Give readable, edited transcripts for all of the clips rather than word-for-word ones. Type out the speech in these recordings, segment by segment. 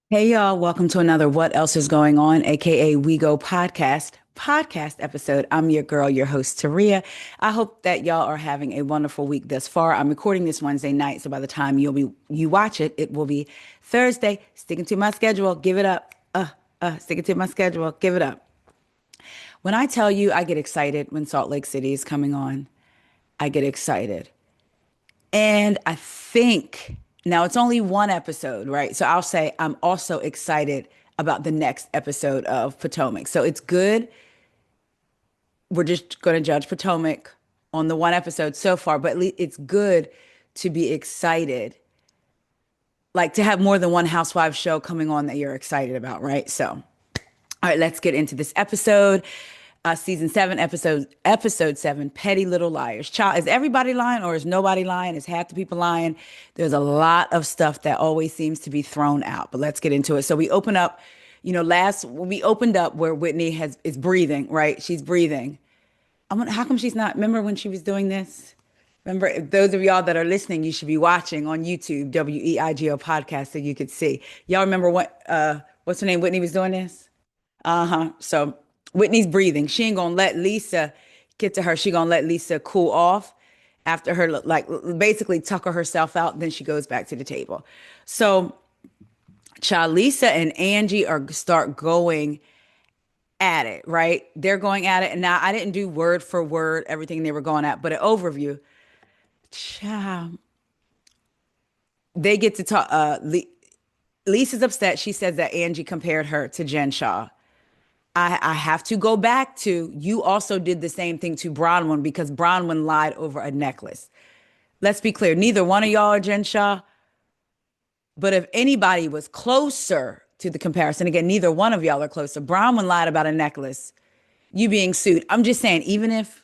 Hey y'all, welcome to another What Else is Going On, aka We Go podcast episode. I'm your girl, your host Taria. I hope that y'all are having a wonderful week thus far. I'm recording this Wednesday night, so by the time you watch it, it will be Thursday. Sticking to my schedule, give it up. Sticking to my schedule, give it up. When I tell you I get excited when Salt Lake City is coming on, I get excited. And I think now it's only one episode, right? So I'll say I'm also excited about the next episode of Potomac. So it's good. We're just going to judge Potomac on the one episode so far, but it's good to be excited, like to have more than one Housewives show coming on that you're excited about, right? So, all right, let's get into this episode. Season 7, episode 7, Petty Little Liars. Child, is everybody lying or is nobody lying? Is half the people lying? There's a lot of stuff that always seems to be thrown out, but let's get into it. So we open up, last when we opened up where Whitney is breathing, right? She's breathing. How come she's not? Remember when she was doing this? Remember, those of y'all that are listening, you should be watching on YouTube, WEIGO podcast, so you could see. Y'all remember what's her name? Whitney was doing this? Uh-huh. So Whitney's breathing. She ain't gonna let Lisa get to her. She gonna let Lisa cool off after her, like basically tucker herself out. Then she goes back to the table. So child, Lisa and Angie are start going at it, right? They're going at it. And now I didn't do word for word everything they were going at, but an overview. Child, they get to talk. Lisa's upset. She says that Angie compared her to Jen Shaw. I have to go back to you also did the same thing to Bronwyn because Bronwyn lied over a necklace. Let's be clear, neither one of y'all are Jen Shaw, but if anybody was closer to the comparison, again, neither one of y'all are closer. Bronwyn lied about a necklace, you being sued. I'm just saying, even if,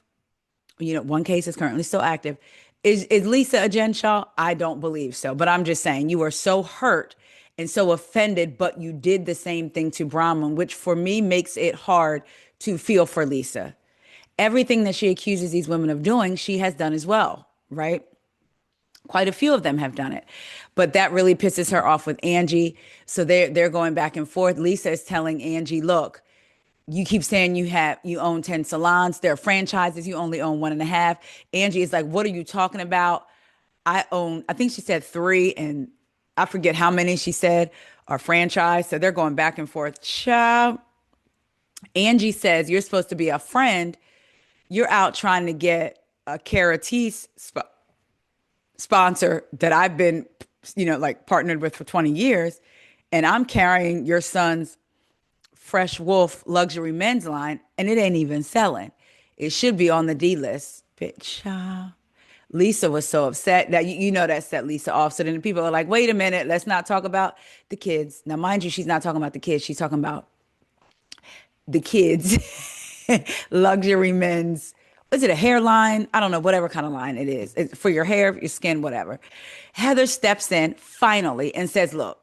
one case is currently still active, is Lisa a Jen Shaw? I don't believe so, but I'm just saying you were so hurt and so offended, but you did the same thing to Bronwyn, which for me makes it hard to feel for Lisa. Everything that she accuses these women of doing, she has done as well, right? Quite a few of them have done it. But that really pisses her off with Angie. So they're going back and forth. Lisa is telling Angie, look, you keep saying you own 10 salons. There are franchises, you only own one and a half. Angie is like, what are you talking about? I think she said three, and I forget how many she said are franchise. So they're going back and forth. Child. Angie says, you're supposed to be a friend. You're out trying to get a Caratis sponsor that I've been, like partnered with for 20 years. And I'm carrying your son's Fresh Wolf luxury men's line, and it ain't even selling. It should be on the D list. Bitch. Lisa was so upset that that set Lisa off. So then the people are like, wait a minute, let's not talk about the kids. Now, mind you, she's not talking about the kids. She's talking about the kids, luxury men's. Is it a hairline? I don't know, whatever kind of line it is. It's for your hair, your skin, whatever. Heather steps in finally and says, look,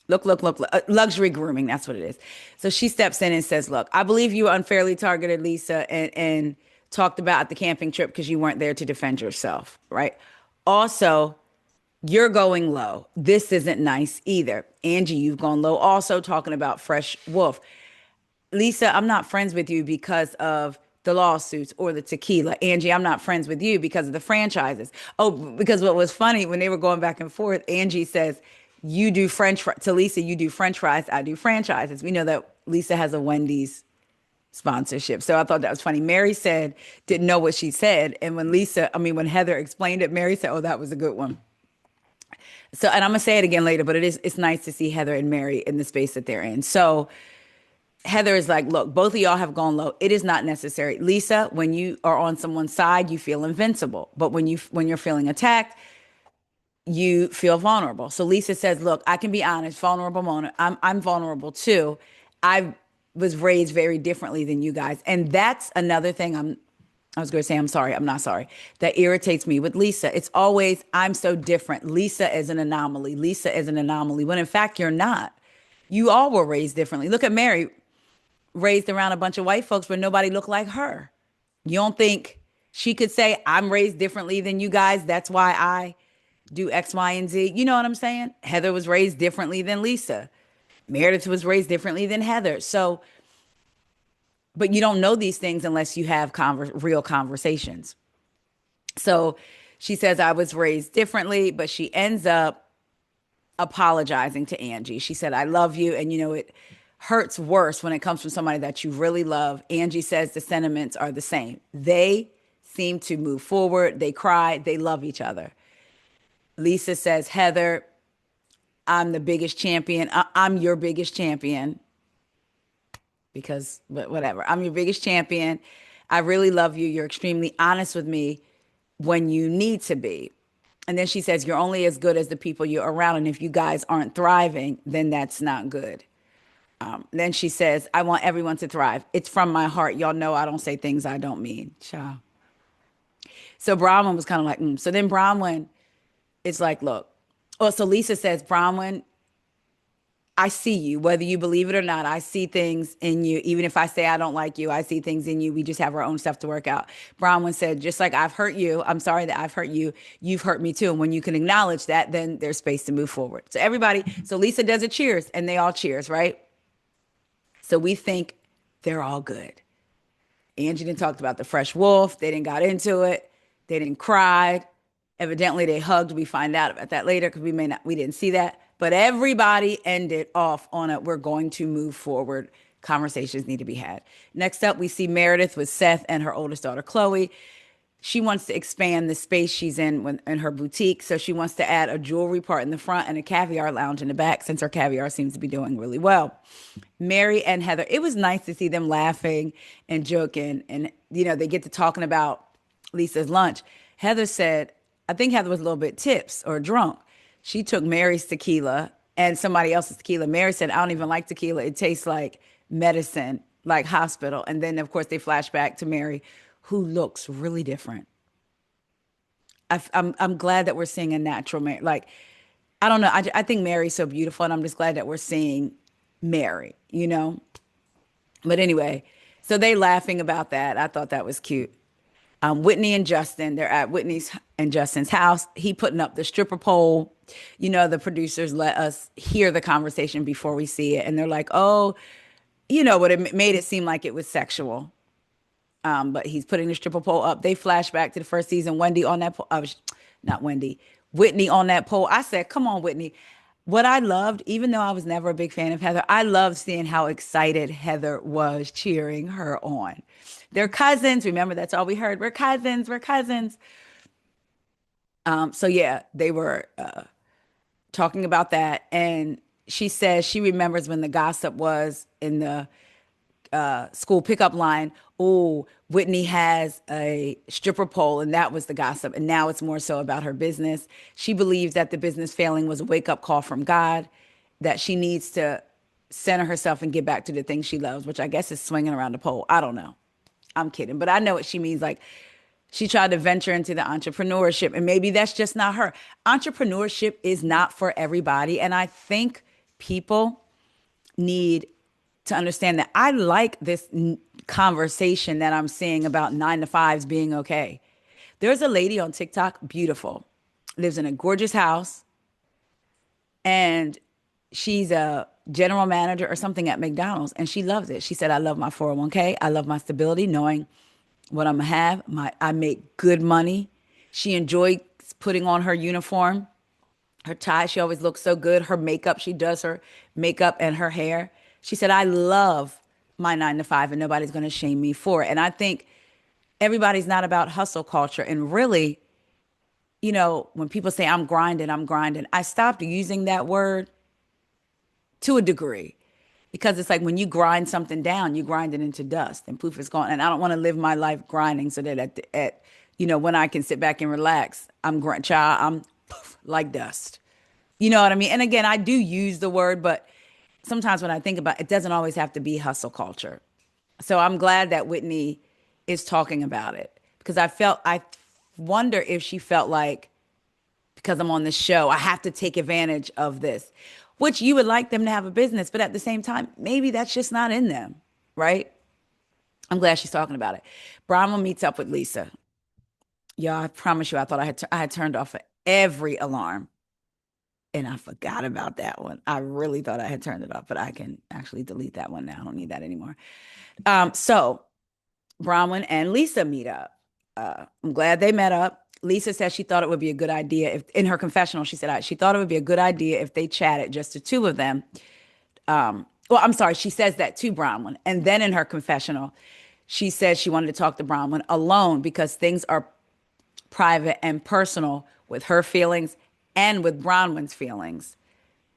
luxury grooming. That's what it is. So she steps in and says, look, I believe you unfairly targeted Lisa and talked about the camping trip because you weren't there to defend yourself, right? Also, you're going low. This isn't nice either. Angie, you've gone low. Also talking about Fresh Wolf. Lisa, I'm not friends with you because of the lawsuits or the tequila. Angie, I'm not friends with you because of the franchises. Oh, because what was funny when they were going back and forth, Angie says, you do French fries. To Lisa, you do French fries. I do franchises. We know that Lisa has a Wendy's sponsorship. So I thought that was funny. Mary said, didn't know what she said. And when Heather explained it, Mary said, oh, that was a good one. So, and I'm going to say it again later, but it's nice to see Heather and Mary in the space that they're in. So Heather is like, look, both of y'all have gone low. It is not necessary. Lisa, when you are on someone's side, you feel invincible. But when you're feeling attacked, you feel vulnerable. So Lisa says, look, I can be honest, vulnerable moment. I'm vulnerable too. I was raised very differently than you guys. And that's another thing I was going to say, I'm sorry. I'm not sorry. That irritates me with Lisa. It's always, I'm so different. Lisa is an anomaly. Lisa is an anomaly. When in fact, you're not. You all were raised differently. Look at Mary, raised around a bunch of white folks, but nobody looked like her. You don't think she could say, I'm raised differently than you guys. That's why I do X, Y, and Z. You know what I'm saying? Heather was raised differently than Lisa. Meredith was raised differently than Heather. So, but you don't know these things unless you have real conversations. So she says, I was raised differently, but she ends up apologizing to Angie. She said, I love you. And, it hurts worse when it comes from somebody that you really love. Angie says the sentiments are the same. They seem to move forward. They cry. They love each other. Lisa says, Heather, I'm the biggest champion. I'm your biggest champion because, but whatever. I'm your biggest champion. I really love you. You're extremely honest with me when you need to be. And then she says, you're only as good as the people you're around. And if you guys aren't thriving, then that's not good. Then she says, I want everyone to thrive. It's from my heart. Y'all know I don't say things I don't mean. Ciao. So Bronwyn was kind of like, mm. So then Bronwyn is like, look. Oh, so Lisa says, Bronwyn, I see you, whether you believe it or not. I see things in you. Even if I say I don't like you, I see things in you. We just have our own stuff to work out. Bronwyn said, just like I've hurt you, I'm sorry that I've hurt you. You've hurt me too. And when you can acknowledge that, then there's space to move forward. So everybody, so Lisa does a cheers and they all cheers, right? So we think they're all good. Angie didn't talk about the fresh wolf. They didn't got into it. They didn't cry. Evidently, they hugged. We find out about that later because we didn't see that. But everybody ended off on it. We're going to move forward. Conversations need to be had. Next up, we see Meredith with Seth and her oldest daughter, Chloe. She wants to expand the space she's in her boutique. So she wants to add a jewelry part in the front and a caviar lounge in the back since her caviar seems to be doing really well. Mary and Heather, it was nice to see them laughing and joking. And, they get to talking about Lisa's lunch. Heather said, I think Heather was a little bit tips or drunk. She took Mary's tequila and somebody else's tequila. Mary said, I don't even like tequila. It tastes like medicine, like hospital. And then, of course, they flash back to Mary, who looks really different. I'm glad that we're seeing a natural Mary. Like, I don't know. I think Mary's so beautiful, and I'm just glad that we're seeing Mary. But anyway, so they laughing about that. I thought that was cute. Whitney and Justin, they're at Whitney's and Justin's house. He putting up the stripper pole. The producers let us hear the conversation before we see it. And they're like, oh, but it made it seem like it was sexual. But he's putting the stripper pole up. They flash back to the first season. Wendy on that pole. Not Wendy. Whitney on that pole. I said, come on, Whitney. What I loved, even though I was never a big fan of Heather, I loved seeing how excited Heather was cheering her on. They're cousins. Remember, that's all we heard. We're cousins. We're cousins. So yeah, they were talking about that. And she says she remembers when the gossip was in the school pickup line. Oh, Whitney has a stripper pole, and that was the gossip. And now it's more so about her business. She believes that the business failing was a wake up call from God, that she needs to center herself and get back to the things she loves, which I guess is swinging around the pole. I don't know. I'm kidding, but I know what she means. Like, she tried to venture into the entrepreneurship, and maybe that's just not her. Entrepreneurship is not for everybody. And I think people need to understand that I like this conversation that I'm seeing about 9 to 5s being okay. There's a lady on TikTok, beautiful, lives in a gorgeous house, and she's a general manager or something at McDonald's, and she loves it. She said, I love my 401k. I love my stability, knowing what I'm gonna have. I make good money. She enjoys putting on her uniform, her tie. She always looks so good. Her makeup, she does her makeup and her hair. She said, I love my 9 to 5 and nobody's going to shame me for it. And I think everybody's not about hustle culture. And really, when people say I'm grinding, I stopped using that word to a degree because it's like when you grind something down, you grind it into dust and poof, it's gone. And I don't want to live my life grinding so that when I can sit back and relax, I'm poof, like dust. You know what I mean? And again, I do use the word, but sometimes when I think about it, it doesn't always have to be hustle culture. So I'm glad that Whitney is talking about it because I wonder if she felt like because I'm on this show, I have to take advantage of this, which you would like them to have a business, but at the same time, maybe that's just not in them, right? I'm glad she's talking about it. Brahma meets up with Lisa. Yeah, I promise you, I thought I had turned off every alarm. And I forgot about that one. I really thought I had turned it off, but I can actually delete that one now. I don't need that anymore. So Bronwyn and Lisa meet up. I'm glad they met up. Lisa said she thought it would be a good idea if, in her confessional, she said she thought it would be a good idea if they chatted, just the two of them. Well, I'm sorry, she says that to Bronwyn. And then in her confessional, she said she wanted to talk to Bronwyn alone because things are private and personal with her feelings and with Bronwyn's feelings.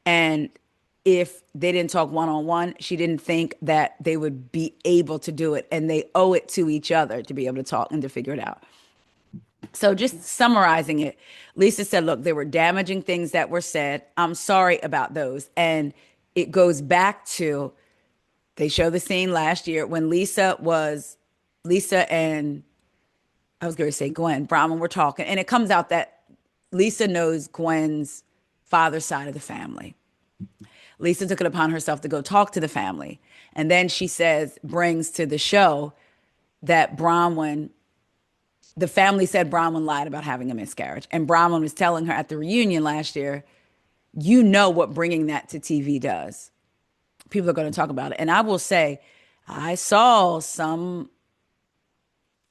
And if they didn't talk one on one, she didn't think that they would be able to do it. And they owe it to each other to be able to talk and to figure it out. So, just summarizing it, Lisa said, look, there were damaging things that were said. I'm sorry about those. And it goes back to, they show the scene last year when Lisa and I was going to say Gwen Bronwyn were talking. And it comes out that Lisa knows Gwen's father's side of the family. Lisa took it upon herself to go talk to the family. And then she says, brings to the show that the family said Bronwyn lied about having a miscarriage. And Bronwyn was telling her at the reunion last year, you know what bringing that to TV does. People are going to talk about it. And I will say, I saw some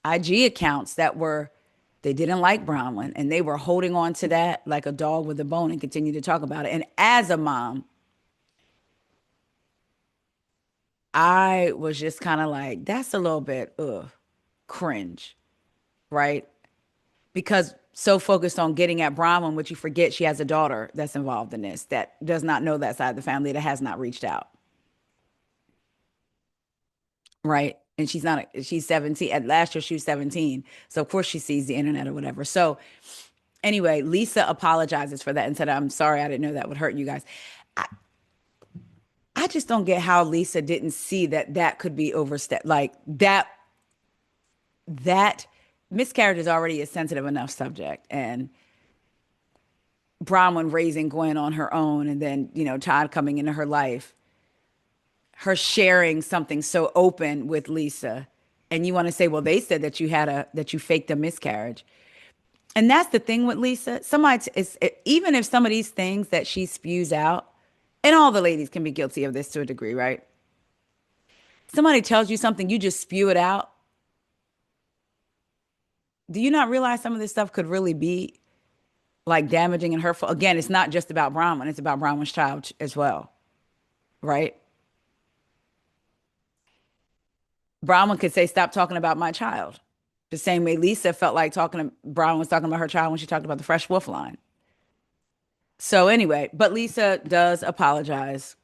IG accounts they didn't like Bronwyn and they were holding on to that like a dog with a bone and continue to talk about it. And as a mom, I was just kind of like, that's a little bit, cringe, right? Because so focused on getting at Bronwyn, which you forget she has a daughter that's involved in this that does not know that side of the family, that has not reached out, right? And she's 17. At last year, she was 17. So, of course, she sees the internet or whatever. So, anyway, Lisa apologizes for that and said, I'm sorry, I didn't know that would hurt you guys. I, I just don't get how Lisa didn't see that that could be overstepped. Like that miscarriage is already a sensitive enough subject. And Bronwyn raising Gwen on her own and then, Todd coming into her life, her sharing something so open with Lisa. And you want to say, well, they said that you faked a miscarriage. And that's the thing with Lisa. Even if some of these things that she spews out, and all the ladies can be guilty of this to a degree, right? Somebody tells you something, you just spew it out. Do you not realize some of this stuff could really be like damaging and hurtful? Again, it's not just about Bronwyn, it's about Bronwyn's child as well, right? Bronwyn could say, stop talking about my child. The same way Lisa felt like Bronwyn was talking about her child when she talked about the Fresh Wolf line. So anyway, but Lisa does apologize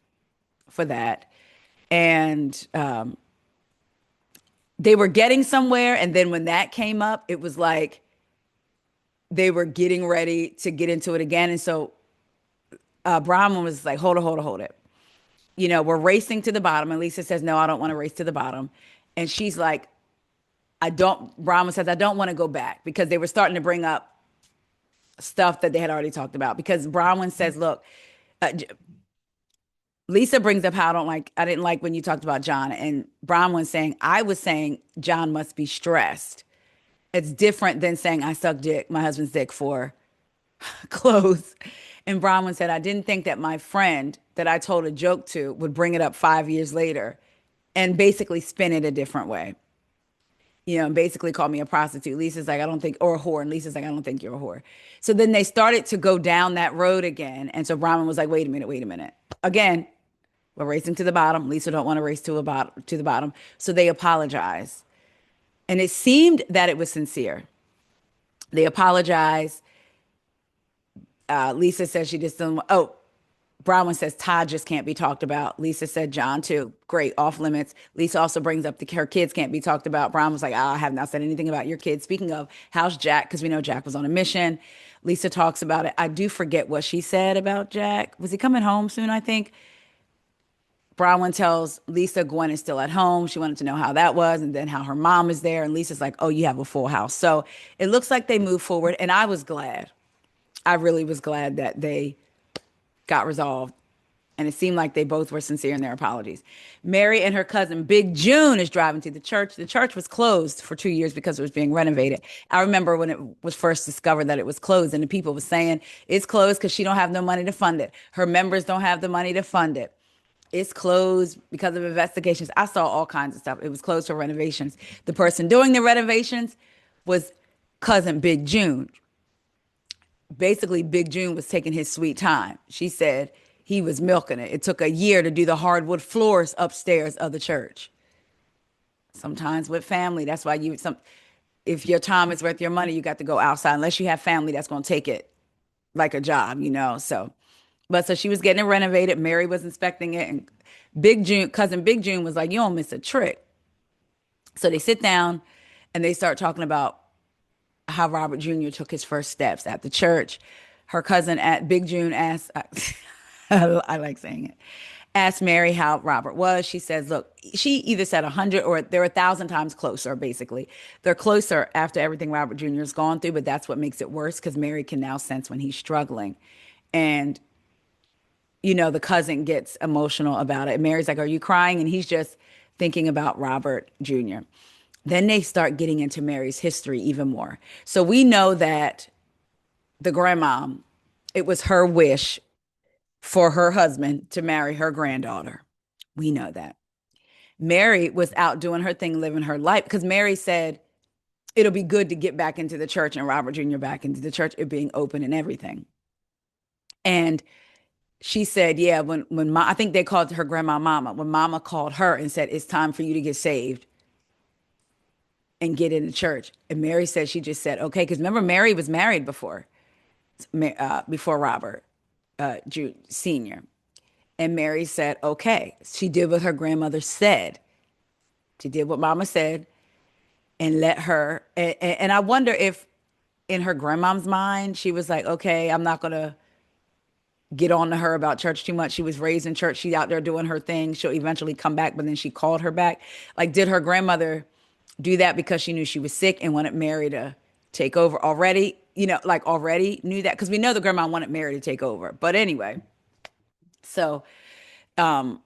for that. And they were getting somewhere. And then when that came up, it was like they were getting ready to get into it again. And so Bronwyn was like, hold it. We're racing to the bottom. And Lisa says, no, I don't want to race to the bottom. And she's like, Bronwyn says, I don't want to go back because they were starting to bring up stuff that they had already talked about. Because Bronwyn says, look, Lisa brings up how I didn't like when you talked about John. And Bronwyn saying, I was saying John must be stressed. It's different than saying I sucked my husband's dick for clothes. And Bronwyn said, I didn't think that my friend that I told a joke to would bring it up 5 years later and basically spin it a different way. And basically call me a prostitute. Lisa's like, I don't think, or a whore. And Lisa's like, I don't think you're a whore. So then they started to go down that road again. And so Bronwyn was like, wait a minute. Again, we're racing to the bottom. Lisa don't want to race to the bottom. So they apologize. And it seemed that it was sincere. They apologize. Lisa says she just didn't. Bronwyn says Todd just can't be talked about. Lisa said John too. Great, off limits. Lisa also brings up her kids can't be talked about. Bronwyn was like, I have not said anything about your kids. Speaking of, how's Jack? Because we know Jack was on a mission. Lisa talks about it. I do forget what she said about Jack. Was he coming home soon, I think? Bronwyn tells Lisa Gwen is still at home. She wanted to know how that was and then how her mom is there. And Lisa's like, oh, you have a full house. So it looks like they moved forward. And I was glad. I really was glad that they got resolved And it seemed like they both were sincere in their apologies. Mary and her cousin Big June is driving to the church. The church was closed for 2 years because it was being renovated. I remember when it was first discovered that it was closed, and the people were saying it's closed because she don't have no money to fund it. Her members don't have the money to fund it. It's closed because of investigations. I saw all kinds of stuff. It was closed for renovations. The person doing the renovations was cousin Big June. Basically, Big June was taking his sweet time. She said he was milking it. It took a year to do the hardwood floors upstairs of the church. Sometimes with family, that's why you some if your time is worth your money, you got to go outside unless you have family that's going to take it like a job, So, but so she was getting it renovated. Mary was inspecting it, and Big June, cousin Big June was like, "You don't miss a trick." So they sit down and they start talking about how Robert Jr. took his first steps at the church. Her cousin at Big June asked, I like saying it, asked Mary how Robert was. She says, look, she either said 100 or they're 1,000 times closer, basically. They're closer after everything Robert Jr. has gone through, but that's what makes it worse because Mary can now sense when he's struggling. And, the cousin gets emotional about it. Mary's like, are you crying? And he's just thinking about Robert Jr. Then they start getting into Mary's history even more. So we know that the grandmom, it was her wish for her husband to marry her granddaughter. We know that. Mary was out doing her thing, living her life, because Mary said it'll be good to get back into the church and Robert Jr. back into the church, it being open and everything. And she said, yeah, I think they called her grandma Mama. When Mama called her and said, it's time for you to get saved and get into church. And Mary said, she just said, okay, because remember, Mary was married before Robert Sr. And Mary said, okay. She did what her grandmother said. She did what Mama said and let her. And I wonder if in her grandmom's mind, she was like, okay, I'm not going to get on to her about church too much. She was raised in church. She's out there doing her thing. She'll eventually come back, but then she called her back. Like, did her grandmother do that because she knew she was sick and wanted Mary to take over already? Like already knew that because we know the grandma wanted Mary to take over. But anyway, so um,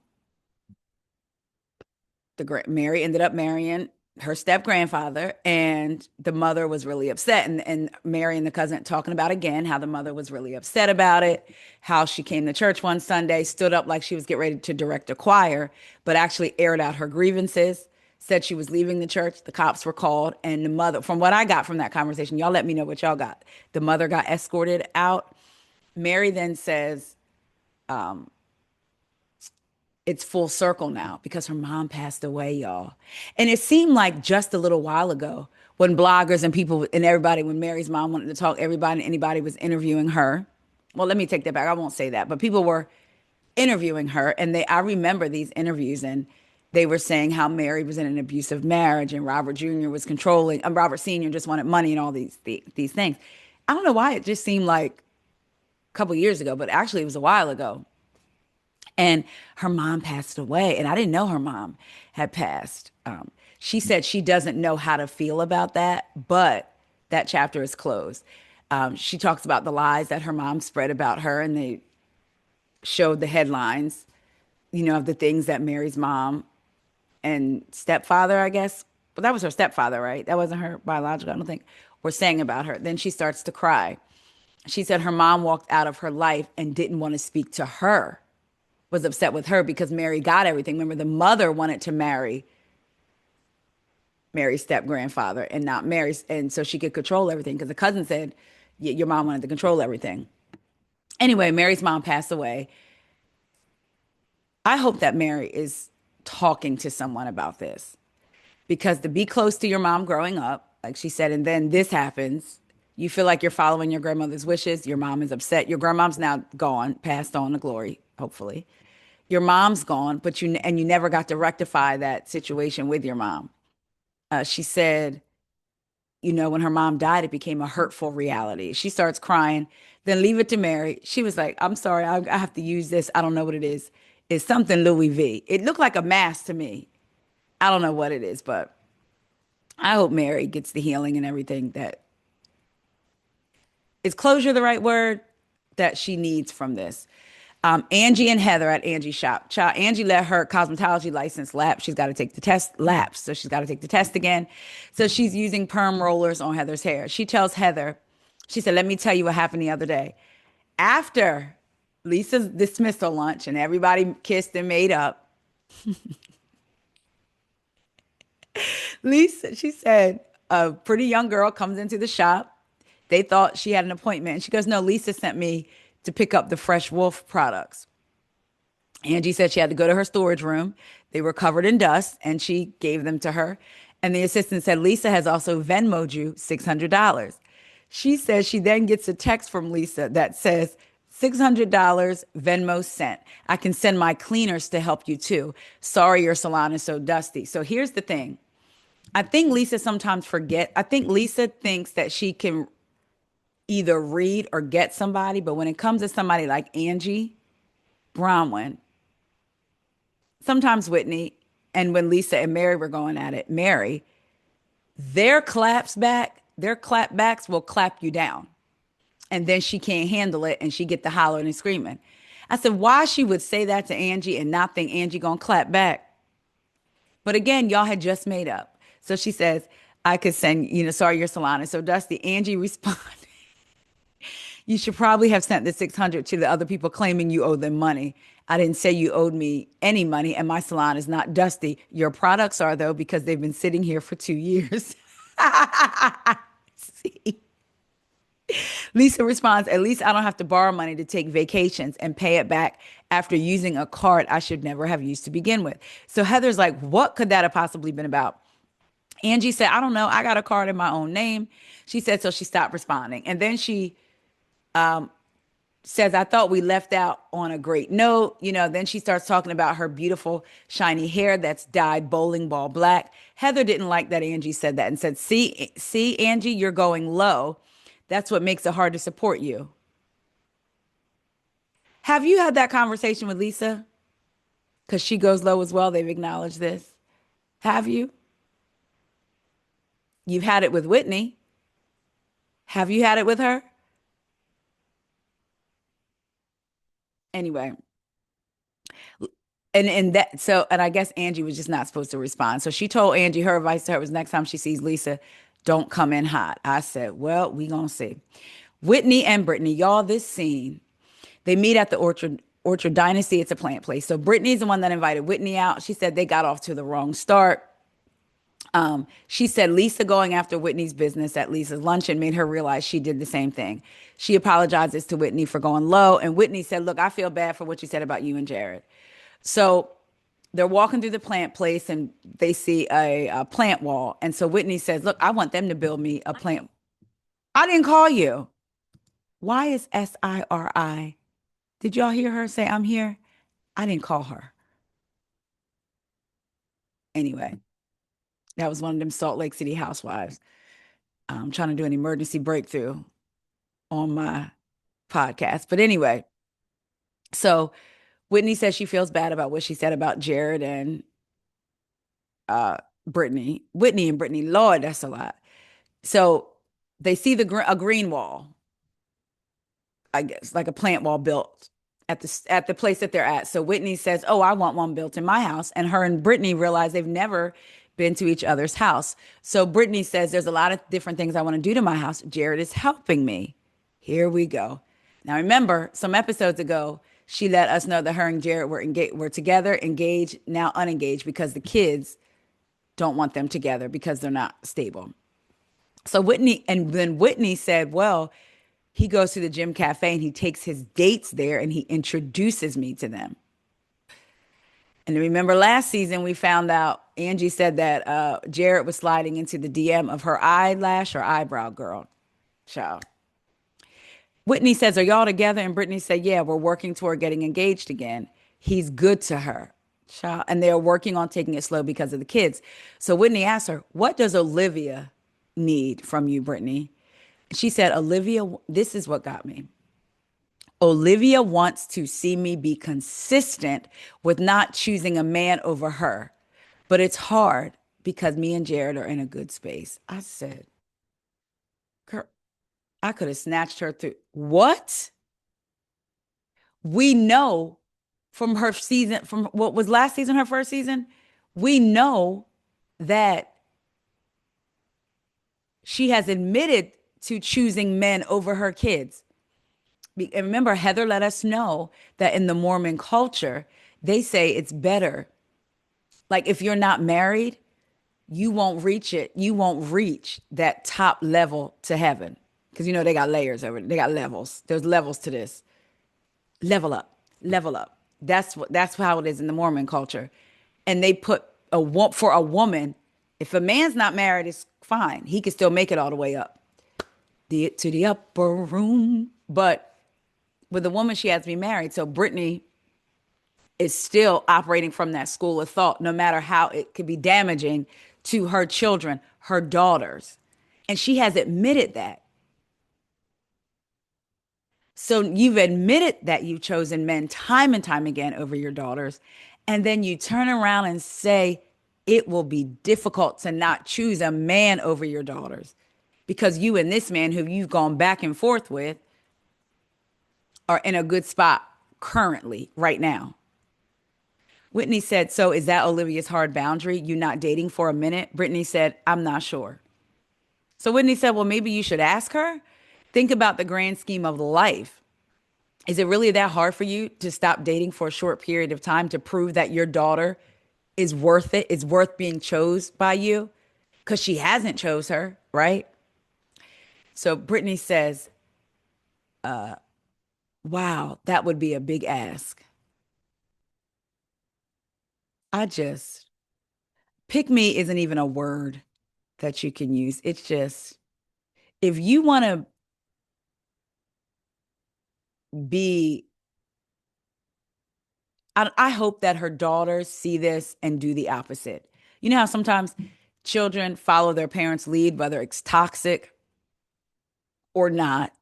Mary ended up marrying her step grandfather, and the mother was really upset. And Mary and the cousin talking about again how the mother was really upset about it, how she came to church one Sunday, stood up like she was getting ready to direct a choir, but actually aired out her grievances. Said she was leaving the church. The cops were called, and the mother, from what I got from that conversation, y'all let me know what y'all got. The mother got escorted out. Mary then says, it's full circle now because her mom passed away, y'all. And it seemed like just a little while ago when bloggers and people and everybody, when Mary's mom wanted to talk, everybody and anybody was interviewing her. Well, let me take that back. I won't say that, but people were interviewing her, and I remember these interviews, and they were saying how Mary was in an abusive marriage and Robert Jr. was controlling, and Robert Sr. just wanted money and all these things. I don't know why it just seemed like a couple years ago, but actually it was a while ago. And her mom passed away, and I didn't know her mom had passed. She said she doesn't know how to feel about that, but that chapter is closed. She talks about the lies that her mom spread about her, and they showed the headlines, of the things that Mary's mom and stepfather, I guess, but that was her stepfather, right? That wasn't her biological, I don't think, were saying about her. Then she starts to cry. She said her mom walked out of her life and didn't want to speak to her, was upset with her because Mary got everything. Remember, the mother wanted to marry Mary's step grandfather and not Mary's, and so she could control everything because the cousin said, your mom wanted to control everything. Anyway, Mary's mom passed away. I hope that Mary is talking to someone about this because to be close to your mom growing up, like she said, and then this happens, you feel like you're following your grandmother's wishes. Your mom is upset. Your grandmom's now gone, passed on to glory, hopefully. Your mom's gone, but you never got to rectify that situation with your mom. She said, when her mom died, it became a hurtful reality. She starts crying, then leave it to Mary. She was like, I'm sorry, I have to use this. I don't know what it is. It's something Louis V. It looked like a mask to me. I don't know what it is, but I hope Mary gets the healing and everything that is closure the right word that she needs from this. Angie and Heather at Angie's shop. Child, Angie let her cosmetology license lapse. She's got to take the test lapse. So she's got to take the test again. So she's using perm rollers on Heather's hair. She tells Heather, she said, let me tell you what happened the other day. After Lisa's dismissal lunch and everybody kissed and made up, Lisa, she said, a pretty young girl comes into the shop. They thought she had an appointment. And she goes, no, Lisa sent me to pick up the Fresh Wolf products. Angie said she had to go to her storage room. They were covered in dust, and she gave them to her. And the assistant said, Lisa has also Venmoed you $600. She says she then gets a text from Lisa that says, $600 Venmo sent. I can send my cleaners to help you too. Sorry your salon is so dusty. So here's the thing. I think Lisa sometimes forget. I think Lisa thinks that she can either read or get somebody, but when it comes to somebody like Angie Bronwyn, sometimes Whitney, and when Lisa and Mary were going at it, Mary, their clapbacks will clap you down. And then she can't handle it and she get the hollering and screaming. I said, why she would say that to Angie and not think Angie gonna clap back. But again, y'all had just made up. So she says, I could send, sorry, your salon is so dusty. Angie responded, you should probably have sent the 600 to the other people claiming you owe them money. I didn't say you owed me any money, and my salon is not dusty. Your products are, though, because they've been sitting here for 2 years. See? Lisa responds, at least I don't have to borrow money to take vacations and pay it back after using a card I should never have used to begin with. So Heather's like, what could that have possibly been about? Angie said, I don't know. I got a card in my own name. She said, so she stopped responding. And then she says, I thought we left out on a great note. Then she starts talking about her beautiful, shiny hair that's dyed bowling ball black. Heather didn't like that Angie said that and said, see, Angie, you're going low. That's what makes it hard to support you. Have you had that conversation with Lisa? Because she goes low as well. They've acknowledged this. Have you? You've had it with Whitney. Have you had it with her? Anyway, and I guess Angie was just not supposed to respond. So she told Angie her advice to her was next time she sees Lisa, don't come in hot. I said, well, we gonna see. Whitney and Brittany, y'all, this scene, they meet at the Orchard Dynasty. It's a plant place. So Brittany's the one that invited Whitney out. She said they got off to the wrong start. She said Lisa going after Whitney's business at Lisa's luncheon made her realize she did the same thing. She apologizes to Whitney for going low, and Whitney said, look, I feel bad for what you said about you and Jared. So they're walking through the plant place and they see a plant wall. And so Whitney says, look, I want them to build me a plant. I didn't call you. Why is SIRI? Did y'all hear her say, I'm here? I didn't call her. Anyway, that was one of them Salt Lake City housewives. I'm trying to do an emergency breakthrough on my podcast. But anyway, so Whitney says she feels bad about what she said about Jared and Brittany. Whitney and Brittany, Lord, that's a lot. So they see a green wall, I guess, like a plant wall built at the place that they're at. So Whitney says, "Oh, I want one built in my house." And her and Brittany realize they've never been to each other's house. So Brittany says, "There's a lot of different things I want to do to my house. Jared is helping me." Here we go. Now remember, some episodes ago, she let us know that her and Jared were together, engaged, now unengaged because the kids don't want them together because they're not stable. So Whitney said, well, he goes to the gym cafe and he takes his dates there and he introduces me to them. And remember last season, we found out Angie said that Jared was sliding into the DM of her eyelash or eyebrow girl. Child. Whitney says, are y'all together? And Brittany said, yeah, we're working toward getting engaged again. He's good to her. Child. And they're working on taking it slow because of the kids. So Whitney asked her, what does Olivia need from you, Brittany? She said, Olivia, this is what got me. Olivia wants to see me be consistent with not choosing a man over her. But it's hard because me and Jared are in a good space. I said, girl, I could have snatched her through. What? We know from her season, from what was last season, her first season, we know that she has admitted to choosing men over her kids. And remember, Heather let us know that in the Mormon culture, they say it's better. Like if you're not married, you won't reach it. You won't reach that top level to heaven. Because you know they got layers over it. They got levels. There's levels to this. Level up, level up. That's how it is in the Mormon culture. And they put for a woman, if a man's not married, it's fine. He can still make it all the way up to the upper room. But with a woman, she has to be married. So Brittany is still operating from that school of thought, no matter how it could be damaging to her children, her daughters. And she has admitted that. So you've admitted that you've chosen men time and time again over your daughters. And then you turn around and say it will be difficult to not choose a man over your daughters because you and this man who you've gone back and forth with are in a good spot currently, right now. Whitney said, so is that Olivia's hard boundary? You not dating for a minute? Brittany said, I'm not sure. So Whitney said, well, maybe you should ask her. Think about the grand scheme of life. Is it really that hard for you to stop dating for a short period of time to prove that your daughter is worth it, is worth being chose by you? Because she hasn't chose her, right? So Brittany says, wow, that would be a big ask. I just, pick me isn't even a word that you can use. It's just, if you want to be, I hope that her daughters see this and do the opposite. You know how sometimes children follow their parents' lead, whether it's toxic or not,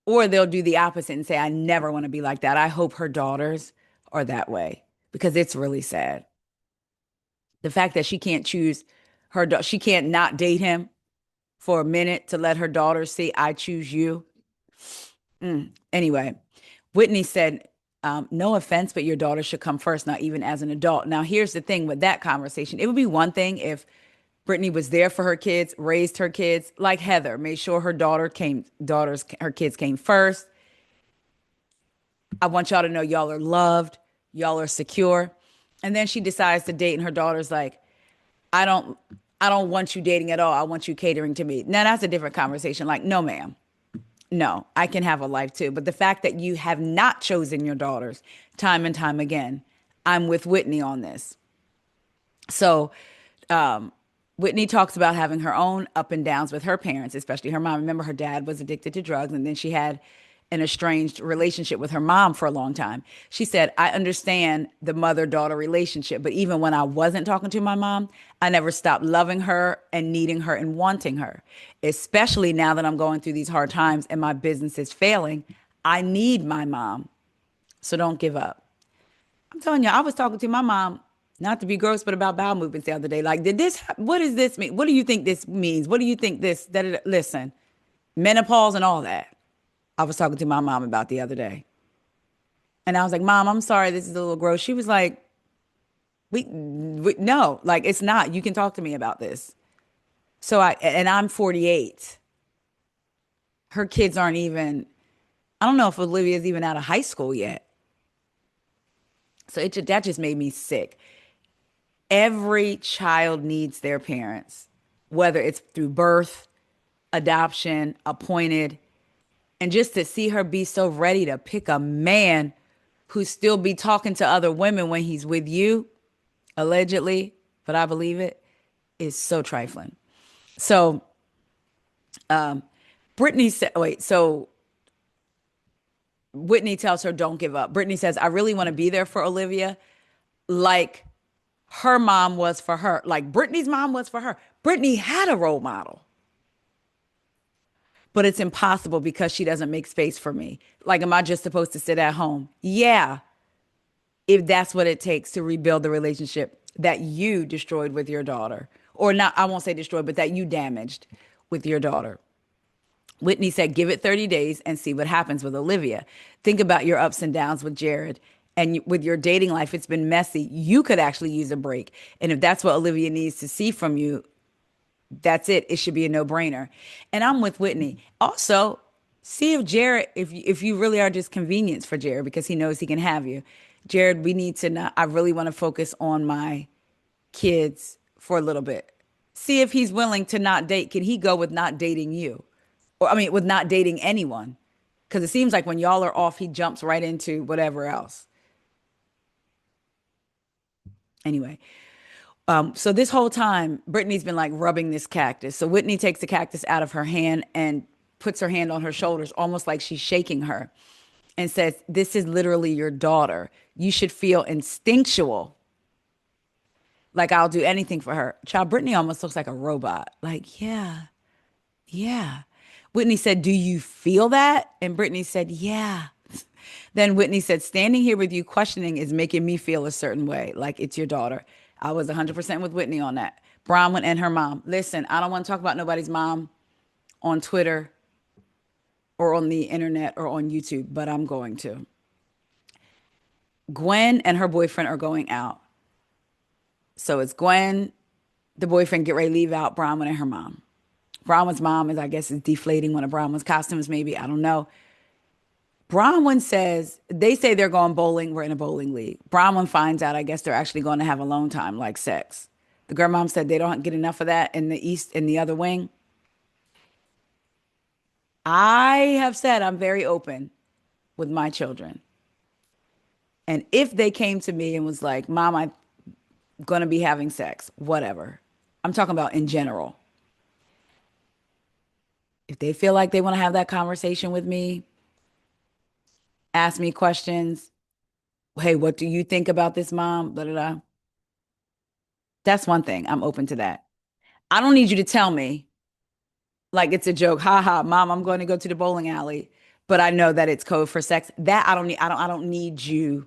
or they'll do the opposite and say, I never want to be like that. I hope her daughters are that way because it's really sad. The fact that she can't choose she can't not date him for a minute to let her daughters see, I choose you. Anyway, Whitney said, no offense, but your daughter should come first, not even as an adult. Now, here's the thing with that conversation. It would be one thing if Brittany was there for her kids, raised her kids, like Heather, made sure her kids came first. I want y'all to know y'all are loved, y'all are secure. And then she decides to date, and her daughter's like, I don't, I don't want you dating at all. I want you catering to me. Now that's a different conversation. Like, no, ma'am. No, I can have a life too. But the fact that you have not chosen your daughters time and time again, I'm with Whitney on this. So, Whitney talks about having her own up and downs with her parents, especially her mom. Remember, her dad was addicted to drugs, and then she had an estranged relationship with her mom for a long time. She said, I understand the mother daughter relationship, but even when I wasn't talking to my mom, I never stopped loving her and needing her and wanting her, especially now that I'm going through these hard times and my business is failing. I need my mom. So don't give up. I'm telling you, I was talking to my mom, not to be gross, but about bowel movements the other day. Like, what does this mean? What do you think this means? What do you think this, that, listen, menopause and all that. I was talking to my mom about the other day. And I was like, Mom, I'm sorry, this is a little gross. She was like, we no, like it's not. You can talk to me about this. And I'm 48. Her kids aren't even, I don't know if Olivia's even out of high school yet. So that just made me sick. Every child needs their parents, whether it's through birth, adoption, appointed, and just to see her be so ready to pick a man who still be talking to other women when he's with you, allegedly, but I believe it, is so trifling. So Brittany said, wait, so Whitney tells her, don't give up. Brittany says, I really want to be there for Olivia like her mom was for her, like Brittany's mom was for her. Brittany had a role model, but it's impossible because she doesn't make space for me. Like, am I just supposed to sit at home? Yeah, if that's what it takes to rebuild the relationship that you destroyed with your daughter. Or not, I won't say destroyed, but that you damaged with your daughter. Whitney said, give it 30 days and see what happens with Olivia. Think about your ups and downs with Jared. And with your dating life, it's been messy. You could actually use a break. And if that's what Olivia needs to see from you, that's it. It should be a no-brainer. And I'm with Whitney. Also, see if Jared, if you really are just convenience for Jared because he knows he can have you. Jared, we need to not, I really want to focus on my kids for a little bit. See if he's willing to not date. Can he go with not dating you? Or, I mean, with not dating anyone? Because it seems like when y'all are off, he jumps right into whatever else. Anyway, so this whole time, Brittany's been like rubbing this cactus. So Whitney takes the cactus out of her hand and puts her hand on her shoulders, almost like she's shaking her, and says, this is literally your daughter. You should feel instinctual, like I'll do anything for her. Child, Brittany almost looks like a robot. Like, yeah, yeah. Whitney said, do you feel that? And Brittany said, yeah. Then Whitney said, standing here with you questioning is making me feel a certain way, like it's your daughter. I was 100% with Whitney on that. Bronwyn and her mom. Listen, I don't want to talk about nobody's mom on Twitter or on the internet or on YouTube, but I'm going to. Gwen and her boyfriend are going out. So it's Gwen, the boyfriend, get ready to leave out Bronwyn and her mom. Bronwyn's mom is, I guess, is deflating one of Bronwyn's costumes, maybe. I don't know. Bronwyn says, they say they're going bowling. We're in a bowling league. Bronwyn finds out, I guess they're actually going to have alone time, like sex. The girl mom said they don't get enough of that in the East, in the other wing. I have said I'm very open with my children. And if they came to me and was like, Mom, I'm going to be having sex, whatever. I'm talking about in general. If they feel like they want to have that conversation with me, ask me questions. Hey, what do you think about this, mom? Da, da, da. That's one thing. I'm open to that. I don't need you to tell me like it's a joke. Ha ha, mom, I'm going to go to the bowling alley, but I know that it's code for sex. That I don't need. I don't need you.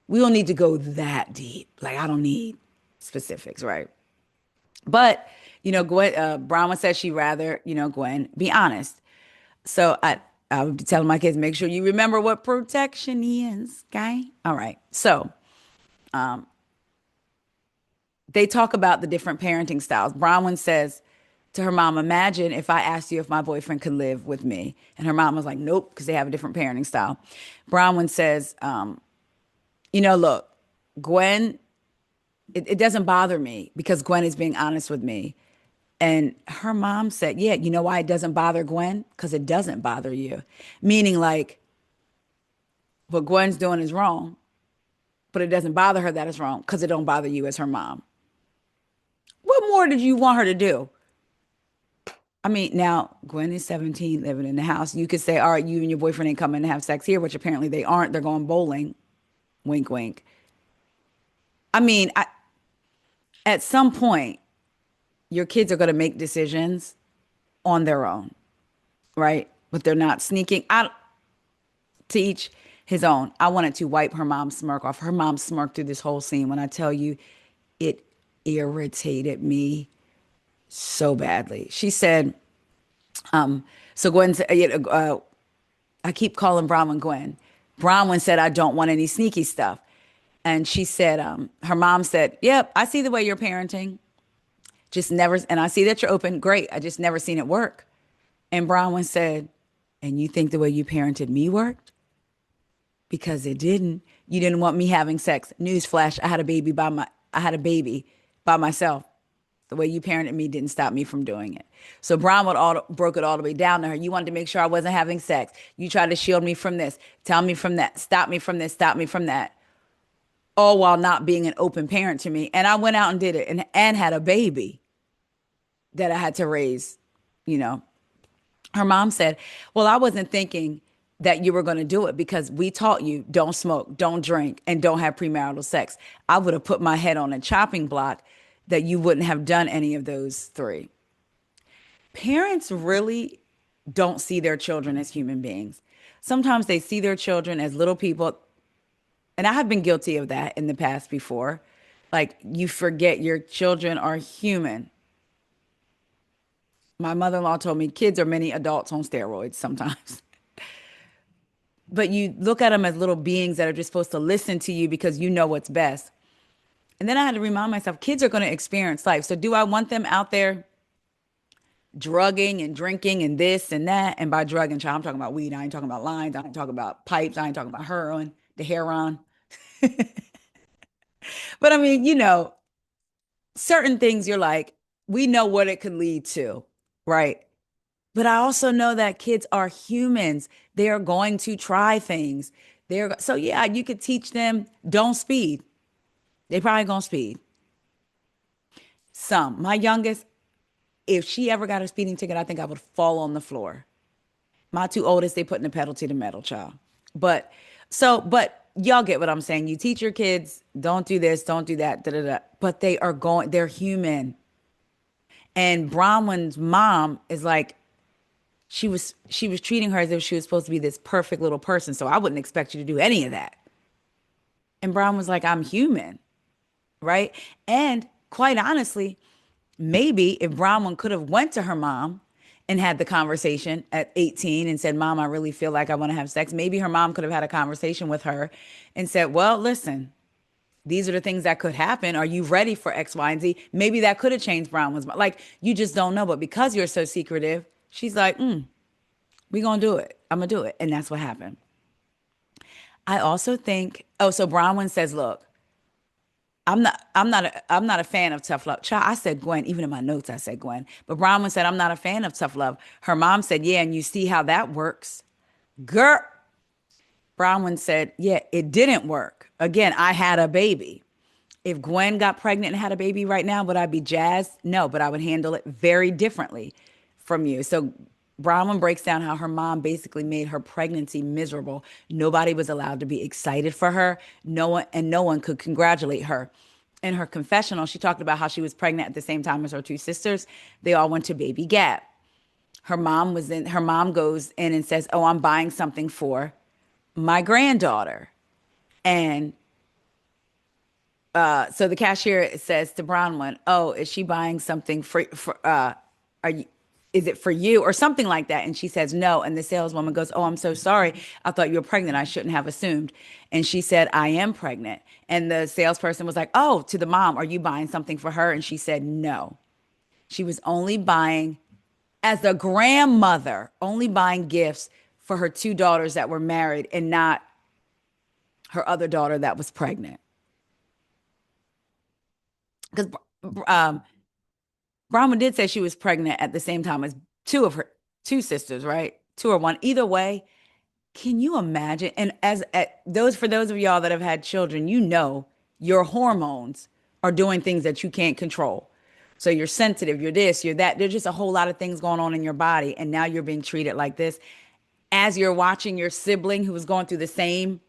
We don't need to go that deep. Like I don't need specifics, right? But Gwen, Brahma says she'd rather, Gwen be honest. So I would be telling my kids, make sure you remember what protection is. Okay. All right. So they talk about the different parenting styles. Bronwyn says to her mom, imagine if I asked you if my boyfriend could live with me. And her mom was like, nope, because they have a different parenting style. Bronwyn says, look, Gwen, it doesn't bother me because Gwen is being honest with me. And her mom said, yeah, you know why it doesn't bother Gwen? Because it doesn't bother you. Meaning like what Gwen's doing is wrong, but it doesn't bother her that it's wrong because it don't bother you as her mom. What more did you want her to do? I mean, now Gwen is 17, living in the house. You could say, all right, you and your boyfriend ain't coming to have sex here, which apparently they aren't. They're going bowling. Wink, wink. I mean, at some point, your kids are going to make decisions on their own, right? But they're not sneaking out. To each his own. I wanted to wipe her mom's smirk off. Her mom smirked through this whole scene. When I tell you, it irritated me so badly. She said, so Gwen said, I keep calling Bronwyn Gwen. Bronwyn said, I don't want any sneaky stuff. And she said, her mom said, yep, I see the way you're parenting. Just never, and I see that you're open. Great. I just never seen it work. And Bronwyn said, and you think the way you parented me worked? Because it didn't. You didn't want me having sex. Newsflash, I had a baby by myself. The way you parented me didn't stop me from doing it. So broke it all the way down to her. You wanted to make sure I wasn't having sex. You tried to shield me from this, tell me from that, stop me from this, stop me from that. All while not being an open parent to me. And I went out and did it and had a baby that I had to raise, you know. Her mom said, well, I wasn't thinking that you were going to do it because we taught you don't smoke, don't drink, and don't have premarital sex. I would have put my head on a chopping block that you wouldn't have done any of those three. Parents really don't see their children as human beings. Sometimes they see their children as little people. And I have been guilty of that in the past before. Like you forget your children are human. My mother-in-law told me kids are many adults on steroids sometimes. But you look at them as little beings that are just supposed to listen to you because you know what's best. And then I had to remind myself, kids are going to experience life. So do I want them out there drugging and drinking and this and that? And by drug and child, I'm talking about weed. I ain't talking about lines. I ain't talking about pipes. I ain't talking about heroin, the heroin. But I mean, certain things you're like, we know what it could lead to, right? But I also know that kids are humans. They are going to try things. So yeah, you could teach them don't speed. They probably gonna speed. Some. My youngest, if she ever got a speeding ticket, I think I would fall on the floor. My two oldest, they putting the pedal to the metal, child. But but y'all get what I'm saying. You teach your kids, don't do this, don't do that, da da da. But they're human. And Bronwyn's mom is like, she was treating her as if she was supposed to be this perfect little person. So I wouldn't expect you to do any of that. And Brown was like, I'm human, right? And quite honestly, maybe if Bronwyn could have went to her mom and had the conversation at 18 and said, Mom, I really feel like I want to have sex. Maybe her mom could have had a conversation with her and said, well, listen, these are the things that could happen. Are you ready for X, Y, and Z? Maybe that could have changed Bronwyn's mind. Like, you just don't know. But because you're so secretive, she's like, we gonna do it. I'm gonna do it. And that's what happened. I also think, oh, so Bronwyn says, look, I'm not a fan of tough love. Child, I said Gwen, even in my notes, I said Gwen. But Bronwyn said, I'm not a fan of tough love. Her mom said, yeah, and you see how that works. Girl, Bronwyn said, yeah, it didn't work. Again, I had a baby. If Gwen got pregnant and had a baby right now, would I be jazzed? No, but I would handle it very differently from you. So Bronwyn breaks down how her mom basically made her pregnancy miserable. Nobody was allowed to be excited for her. No one could congratulate her. In her confessional, she talked about how she was pregnant at the same time as her two sisters. They all went to Baby Gap. Her mom goes in and says, "Oh, I'm buying something for my granddaughter." And so the cashier says to Bronwyn, "Oh, is she buying something for are you is it for you or something like that?" And she says no. And the saleswoman goes, "Oh, I'm so sorry. I thought you were pregnant. I shouldn't have assumed." And she said, "I am pregnant." And the salesperson was like, "Oh," to the mom, "are you buying something for her?" And she said no. She was only buying, as a grandmother, only buying gifts for her two daughters that were married and not her other daughter that was pregnant. Because um, Brahma did say she was pregnant at the same time as two of her two sisters, right? Two or one. Either way, can you imagine? And as at those for those of y'all that have had children, you know your hormones are doing things that you can't control. So you're sensitive, you're this, you're that. There's just a whole lot of things going on in your body, and now you're being treated like this. As you're watching your sibling who is going through the same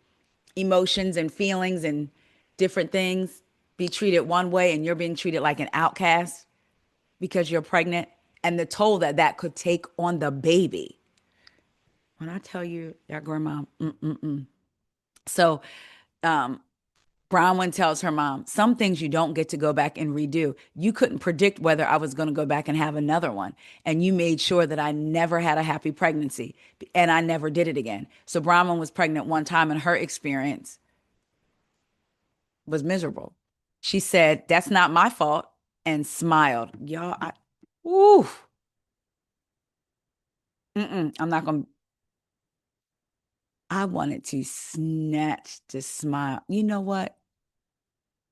emotions and feelings and different things be treated one way, and you're being treated like an outcast because you're pregnant, and the toll that that could take on the baby. When I tell you that grandma, so um, Bronwyn tells her mom, some things you don't get to go back and redo. You couldn't predict whether I was going to go back and have another one. And you made sure that I never had a happy pregnancy and I never did it again. So Bronwyn was pregnant one time and her experience was miserable. She said, that's not my fault, and smiled. Y'all, ooh, I'm not going to. I wanted to snatch the smile. You know what?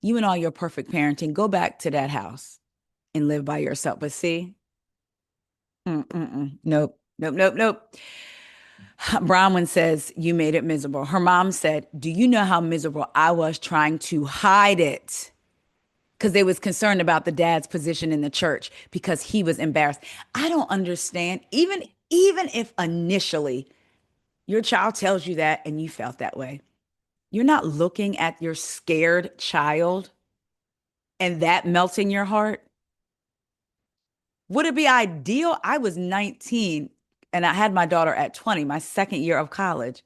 You and all your perfect parenting, go back to that house and live by yourself. But see, nope, nope, nope, nope. Bronwyn says, you made it miserable. Her mom said, do you know how miserable I was trying to hide it? Because they was concerned about the dad's position in the church because he was embarrassed. I don't understand. Even if initially your child tells you that and you felt that way, you're not looking at your scared child and that melts in your heart. Would it be ideal? I was 19 and I had my daughter at 20, my second year of college.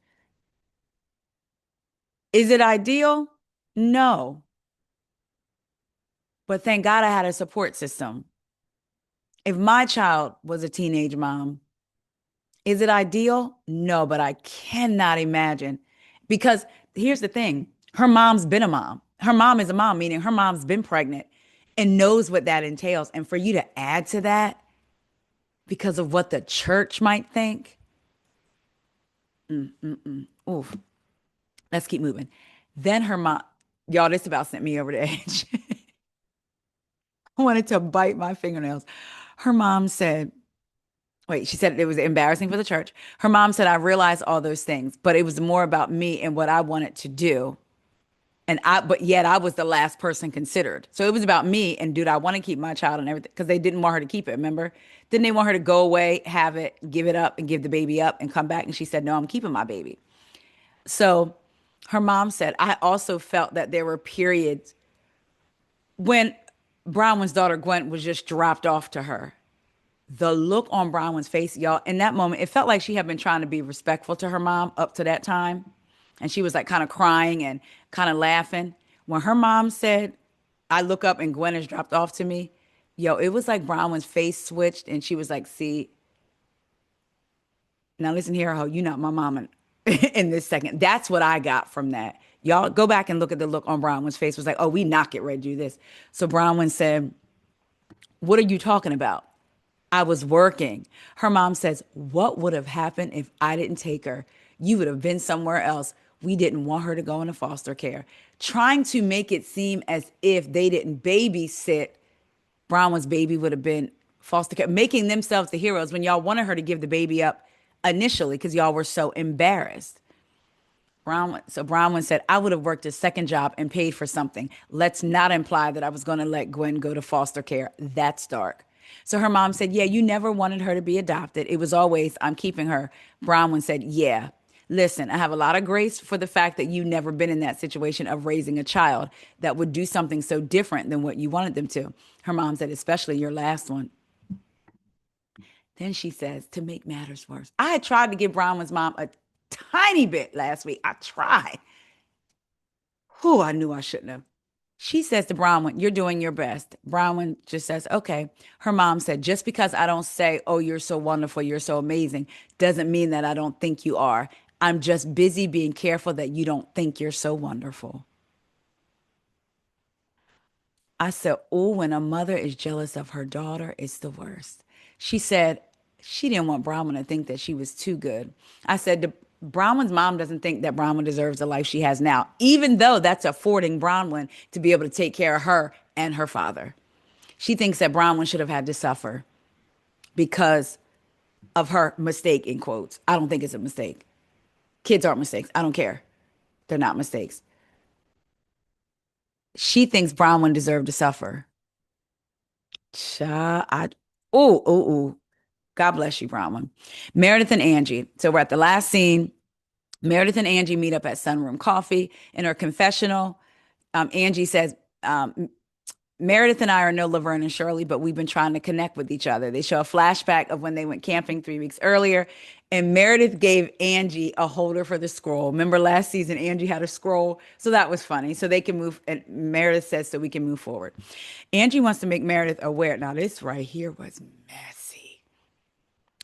Is it ideal? No. But thank God I had a support system. If my child was a teenage mom, is it ideal? No, but I cannot imagine because here's the thing. Her mom's been a mom. Her mom is a mom, meaning her mom's been pregnant and knows what that entails. And for you to add to that because of what the church might think, oof, let's keep moving. Then her mom, y'all, this about sent me over the edge. I wanted to bite my fingernails. Her mom said, wait, she said it was embarrassing for the church. Her mom said, I realized all those things, but it was more about me and what I wanted to do. But yet I was the last person considered. So it was about me and dude, I want to keep my child and everything because they didn't want her to keep it. Remember? Didn't they want her to go away, have it, give it up, and give the baby up and come back? And she said, no, I'm keeping my baby. So her mom said, I also felt that there were periods when Bronwyn's daughter Gwen was just dropped off to her. The look on Bronwyn's face, y'all, in that moment, it felt like she had been trying to be respectful to her mom up to that time. And she was like kind of crying and kind of laughing. When her mom said, I look up and Gwen has dropped off to me, yo, it was like Bronwyn's face switched and she was like, see, now listen here, ho, you not my mama in this second. That's what I got from that. Y'all go back and look at the look on Bronwyn's face. It was like, oh, we not get ready to do this. So Bronwyn said, what are you talking about? I was working. Her mom says, what would have happened if I didn't take her? You would have been somewhere else. We didn't want her to go into foster care. Trying to make it seem as if they didn't babysit Bronwyn's baby would have been foster care, making themselves the heroes when y'all wanted her to give the baby up initially because y'all were so embarrassed. Bronwyn said, I would have worked a second job and paid for something. Let's not imply that I was going to let Gwen go to foster care. That's dark. So her mom said, yeah, you never wanted her to be adopted. It was always, I'm keeping her. Bronwyn said, yeah. Listen, I have a lot of grace for the fact that you never been in that situation of raising a child that would do something so different than what you wanted them to. Her mom said, especially your last one. Then she says, to make matters worse, I had tried to give Bronwyn's mom a tiny bit last week. I tried. Whew, I knew I shouldn't have. She says to Bronwyn, you're doing your best. Bronwyn just says, okay. Her mom said, just because I don't say, oh, you're so wonderful, you're so amazing, doesn't mean that I don't think you are. I'm just busy being careful that you don't think you're so wonderful. I said, oh, when a mother is jealous of her daughter, it's the worst. She said she didn't want Bronwyn to think that she was too good. I said, Bronwyn's mom doesn't think that Bronwyn deserves the life she has now, even though that's affording Bronwyn to be able to take care of her and her father. She thinks that Bronwyn should have had to suffer because of her mistake, in quotes. I don't think it's a mistake. Kids aren't mistakes. I don't care. They're not mistakes. She thinks Bronwyn deserved to suffer. Cha, oh. God bless you, Bronwyn. Meredith and Angie. So we're at the last scene. Meredith and Angie meet up at Sunroom Coffee in her confessional. Angie says, Meredith and I are no Laverne and Shirley, but we've been trying to connect with each other. They show a flashback of when they went camping 3 weeks earlier, and Meredith gave Angie a holder for the scroll. Remember last season, Angie had a scroll, so that was funny. So they can move, and Meredith says, so we can move forward. Angie wants to make Meredith aware. Now, this right here was messy.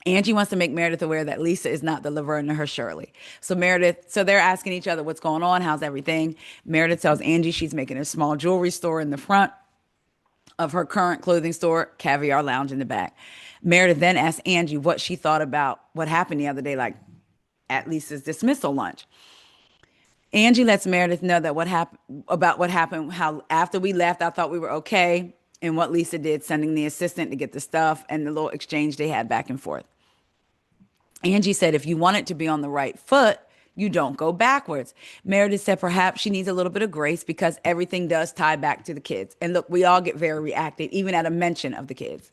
Angie wants to make Meredith aware that Lisa is not the Laverne to her Shirley. So they're asking each other what's going on, how's everything. Meredith tells Angie she's making a small jewelry store in the front of her current clothing store, Caviar Lounge in the back. Meredith then asked Angie what she thought about what happened the other day, like at Lisa's dismissal lunch. Angie lets Meredith know that what happened, how after we left, I thought we were okay, and what Lisa did, sending the assistant to get the stuff and the little exchange they had back and forth. Angie said, if you want it to be on the right foot, you don't go backwards. Meredith said perhaps she needs a little bit of grace because everything does tie back to the kids. And look, we all get very reactive, even at a mention of the kids.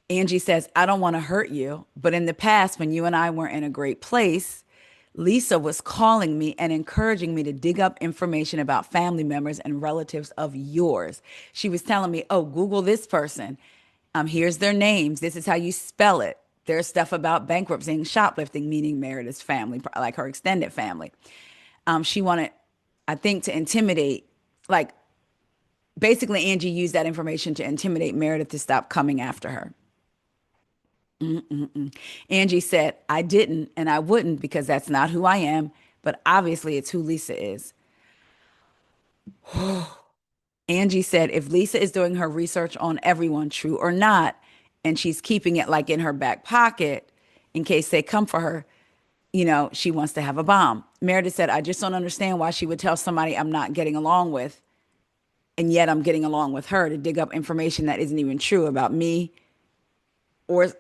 Angie says, I don't want to hurt you, but in the past, when you and I weren't in a great place, Lisa was calling me and encouraging me to dig up information about family members and relatives of yours. She was telling me, oh, Google this person. Here's their names. This is how you spell it. There's stuff about bankruptcy and shoplifting, meaning Meredith's family, like her extended family. She wanted, I think, to intimidate, like Basically, Angie used that information to intimidate Meredith to stop coming after her. Angie said, I didn't and I wouldn't because that's not who I am, but obviously it's who Lisa is. Angie said, if Lisa is doing her research on everyone, true or not, and she's keeping it like in her back pocket in case they come for her, she wants to have a bomb. Meredith said, I just don't understand why she would tell somebody I'm not getting along with, and yet I'm getting along with her to dig up information that isn't even true about me or,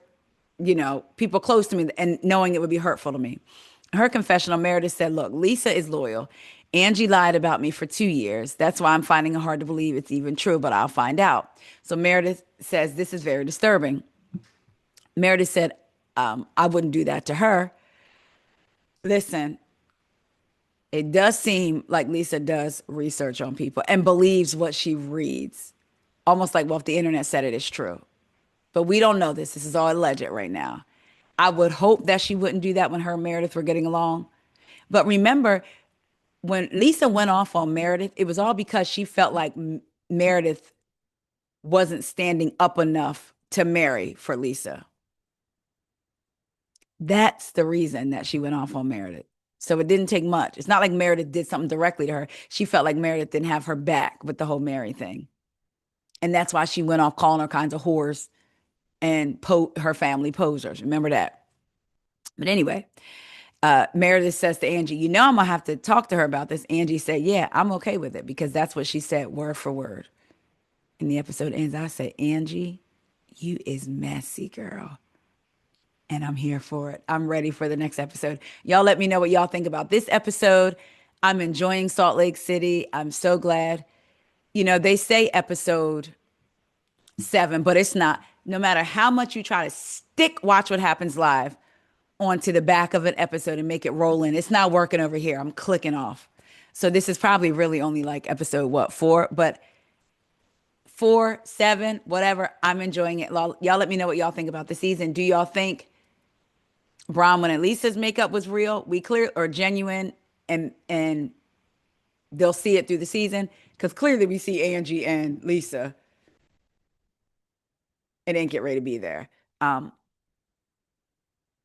people close to me and knowing it would be hurtful to me. Her confessional, Meredith said, look, Lisa is loyal. Angie lied about me for 2 years. That's why I'm finding it hard to believe it's even true, but I'll find out. So Meredith says, this is very disturbing. Meredith said, I wouldn't do that to her. Listen, it does seem like Lisa does research on people and believes what she reads. Almost like, well, if the internet said it, it's true. But we don't know this. This is all alleged right now. I would hope that she wouldn't do that when her and Meredith were getting along. But remember, when Lisa went off on Meredith, it was all because she felt like Meredith wasn't standing up enough to marry for Lisa. That's the reason that she went off on Meredith. So it didn't take much. It's not like Meredith did something directly to her. She felt like Meredith didn't have her back with the whole Mary thing. And that's why she went off calling her kinds of whores and her family posers. Remember that. But anyway, Meredith says to Angie, I'm going to have to talk to her about this. Angie said, yeah, I'm okay with it because that's what she said word for word. And the episode ends. I said, Angie, you is messy, girl. And I'm here for it. I'm ready for the next episode. Y'all let me know what y'all think about this episode. I'm enjoying Salt Lake City. I'm so glad. They say episode 7, but it's not. No matter how much you try to stick Watch What Happens Live onto the back of an episode and make it roll in, it's not working over here. I'm clicking off. So this is probably really only like episode, 4? But 4, 7, whatever. I'm enjoying it. Y'all let me know what y'all think about the season. Do y'all think Bronwyn and Lisa's makeup was real, we clear or genuine, and they'll see it through the season? Because clearly we see Angie and Lisa and didn't get ready to be there.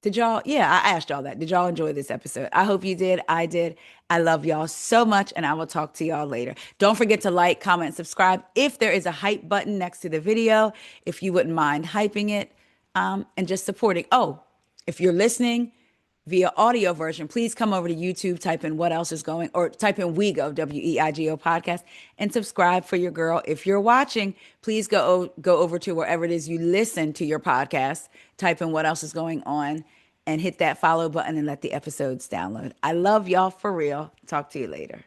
Did y'all? Yeah, I asked y'all that. Did y'all enjoy this episode? I hope you did. I did. I love y'all so much, and I will talk to y'all later. Don't forget to like, comment, subscribe. If there is a hype button next to the video, if you wouldn't mind hyping it, and just supporting. Oh, if you're listening via audio version, please come over to YouTube, type in what else is going, or type in WeGo, WEIGO podcast, and subscribe for your girl. If you're watching, please go over to wherever it is you listen to your podcast, type in what else is going on, and hit that follow button and let the episodes download. I love y'all for real. Talk to you later.